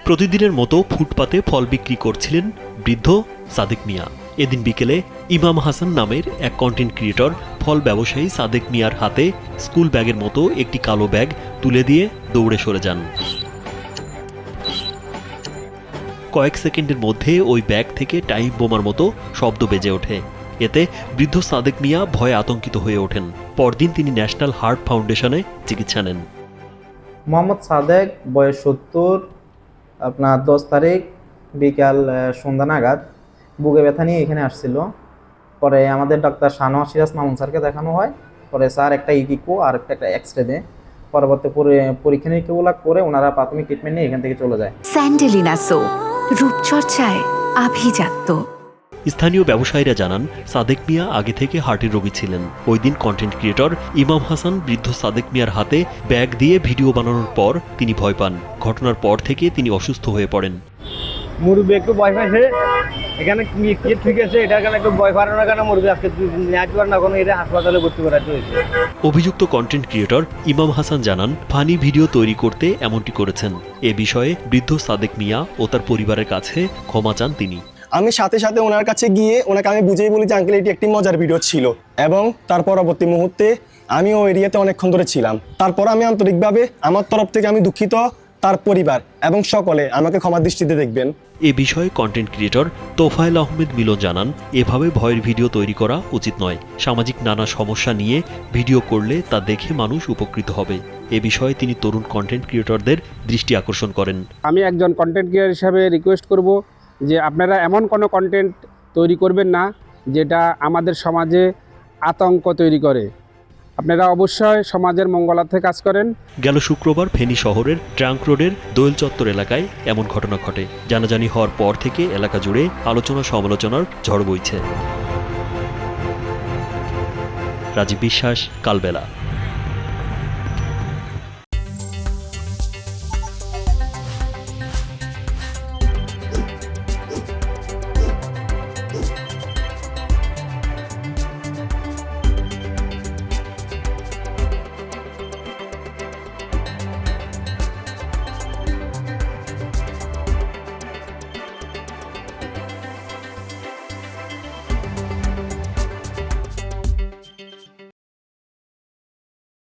প্রতিদিনের মতো ফুটপাতে ফল বিক্রি করছিলেন বৃদ্ধ সাদেক মিয়া। এদিন বিকেলে ইমাম হাসান নামের এক কন্টেন্ট ক্রিয়েটর ফল ব্যবসায়ী সাদেক মিয়ার হাতে স্কুল ব্যাগের মতো একটি কালো ব্যাগ তুলে দিয়ে দৌড়ে সরে যান। কয়েক সেকেন্ডের মধ্যে ওই ব্যাগ থেকে টাইম বোমার মতো শব্দ বেজে ওঠে। এতে বৃদ্ধ সাদেক মিয়া ভয়ে আতঙ্কিত হয়ে ওঠেন। পরদিন তিনি ন্যাশনাল হার্ট ফাউন্ডেশনে চিকিৎসা নেন। মোহাম্মদ সাদেক, বয়স 70, আপনার 10 তারিখ বিকাল সন্ধ্যা নাগাদ বুকে ব্যথা নিয়ে এখানে আসছিল। পরে আমাদের ডাক্তার শাহনওয়াজ সিরাজ মামুন স্যারকে দেখানো হয়। পরে স্যার একটা ইকো আর একটা এক্সরে দেয়। পরবর্তী পরীক্ষা নিরীক্ষাগুলো করে ওনারা প্রাথমিক ট্রিটমেন্ট নিয়ে এখান থেকে চলে যায়। স্যান্ডেলিনা সো, রূপচর্চায় আভিজাত্য। স্থানীয় ব্যবসায়ীরা জানান, সাদেক মিয়া আগে থেকে হার্টের রোগী ছিলেন। ওই দিন কন্টেন্ট ক্রিয়েটর ইমাম হাসান বৃদ্ধ সাদেক মিয়ার হাতে ব্যাগ দিয়ে ভিডিও বানানোর পর তিনি ভয় পান। ঘটনার পর থেকে তিনি অসুস্থ হয়ে পড়েন। মুরব্বী একটু ভয় পাইছে, এখানে কি ঠিক আছে, এটা কেন একটু ভয় পারে না কেন মুরব্বী আজকে আসবার না, কোনো এটা হাসপাতালে ভর্তি করাতে হয়েছে। অভিযুক্ত কন্টেন্ট ক্রিয়েটর ইমাম হাসান জানান, ফানি ভিডিও তৈরি করতে এমনটি করেছেন। এ বিষয়ে বৃদ্ধ সাদেক মিয়া ও তার পরিবারের কাছে ক্ষমা চান তিনি। আমি সাথে সাথে ওনার কাছে গিয়ে ওনাকে আমি বুঝিয়ে বলি যে আঙ্কেল এটি একটি মজার ভিডিও ছিল, এবং তার পরবর্তী মুহূর্তে আমি ওই এরিয়াতে অনেকক্ষণ ধরে ছিলাম। তারপর আমি আন্তরিকভাবে আমার তরফ থেকে আমি দুঃখিত, তার পরিবার এবং সকলে আমাকে ক্ষমা দৃষ্টিতে দেখবেন। এ বিষয়ে কন্টেন্ট ক্রিয়েটর তোফায়েল আহমেদ মিলন জানান, এভাবে ভয়ের ভিডিও তৈরি করা উচিত নয়। সামাজিক নানা সমস্যা নিয়ে ভিডিও করলে তা দেখে মানুষ উপকৃত হবে। এ বিষয়ে তিনি তরুণ কন্টেন্ট ক্রিয়েটরদের দৃষ্টি আকর্ষণ করেন। আমি একজন কন্টেন্ট ক্রিয়েটর হিসাবে রিকোয়েস্ট করব যে আপনারা এমন কোনো কন্টেন্ট তৈরি করবেন না যেটা আমাদের সমাজে আতঙ্ক তৈরি করে। আপনারা অবশ্যই সমাজের মঙ্গলার্থে কাজ করেন। গেল শুক্রবার ফেনী শহরের ট্রাঙ্ক রোডের দোয়েল চত্বর এলাকায় এমন ঘটনা ঘটে। জানাজানি হওয়ার পর থেকে এলাকা জুড়ে আলোচনা সমালোচনার ঝড় বইছে। রাজীব বিশ্বাস, কালবেলা।